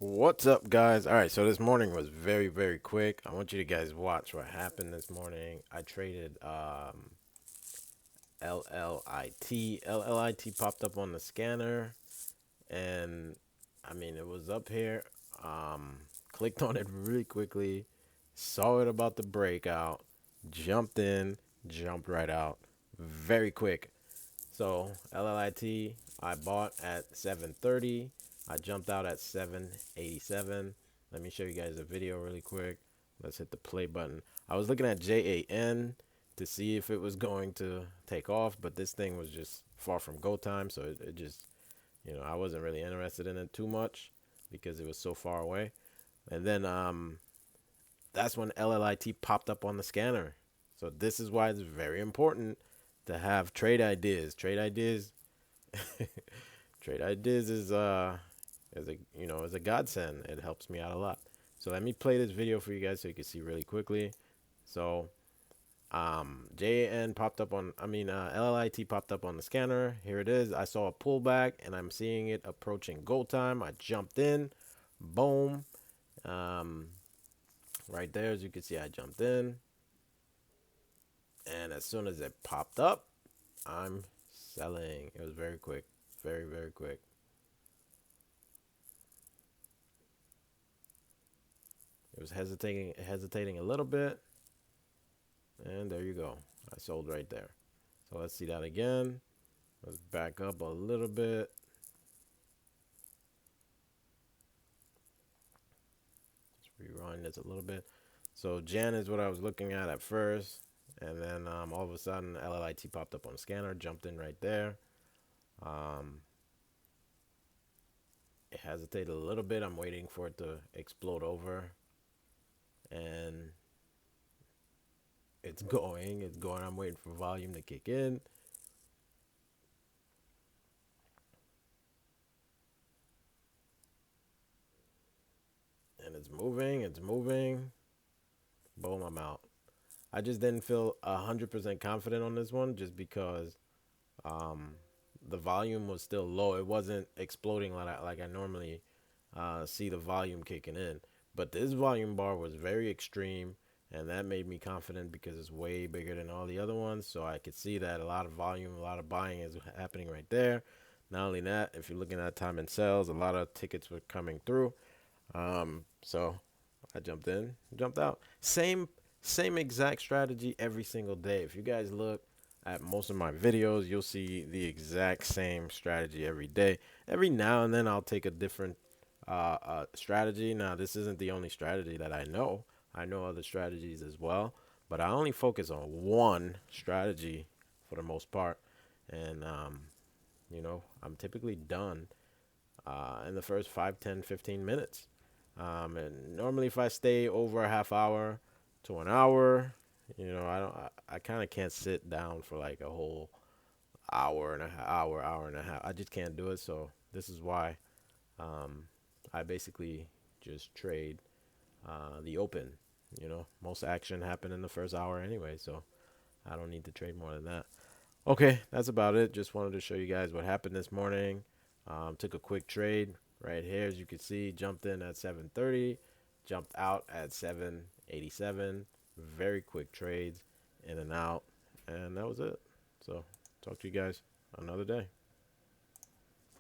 What's up, guys? All right, so this morning was very quick. I want you to guys watch what happened this morning. I traded LLIT. LLIT popped up on the scanner, and I mean it was up here. Um, Clicked on it really quickly, saw it about to break out, jumped in, jumped right out, very quick. So LLIT, I bought at 7:30. I jumped out at 7:87. Let me show you guys a video really quick. Let's hit the play button. I was looking at JAN to see if it was going to take off, but this thing was just far from go time, so it just, I wasn't really interested in it too much because it was so far away. And then that's when LLIT popped up on the scanner. So this is why it's very important to have trade ideas. Trade ideas is a godsend. It helps me out a lot. So let me play this video for you guys so you can see really quickly. So JAN popped up on, LLIT popped up on the scanner. Here it is. I saw a pullback and I'm seeing it approaching go time. I jumped in, boom. Um, right there, as you can see, I jumped in. And as soon as it popped up, I'm selling. It was very quick, very quick. It was hesitating a little bit, and there you go. I sold right there. So let's see that again. Let's back up a little bit. Let's rewind this a little bit. So Jan is what I was looking at first, and then all of a sudden LLIT popped up on the scanner, jumped in right there. Um, it hesitated a little bit. I'm waiting for it to explode over, and it's going. It's going. I'm waiting for volume to kick in. And it's moving. It's moving. Boom, I'm out. I just didn't feel 100% confident on this one just because um, the volume was still low. It wasn't exploding like I normally see the volume kicking in. But this volume bar was very extreme, and that made me confident because it's way bigger than all the other ones. So I could see that a lot of volume, a lot of buying is happening right there. Not only that, if you're looking at time and sales, a lot of tickets were coming through. So I jumped in, jumped out. Same exact strategy every single day. If you guys look at most of my videos, you'll see the exact same strategy every day. Every now and then I'll take a different strategy. Now, this isn't the only strategy that I know. I know other strategies as well, but I only focus on one strategy for the most part. And, I'm typically done in the first 5, 10, 15 minutes. And normally, if I stay over a half hour to an hour, I don't. I kind of can't sit down for like a whole hour and a half. I just can't do it. So this is why um, I basically just trade the open. Most action happened in the first hour anyway, so I don't need to trade more than that. Okay, that's about it. Just wanted to show you guys what happened this morning. Took a quick trade right here, as you can see. Jumped in at 7:30, jumped out at 7:87. Very quick trades, in and out, and that was it. So, talk to you guys another day.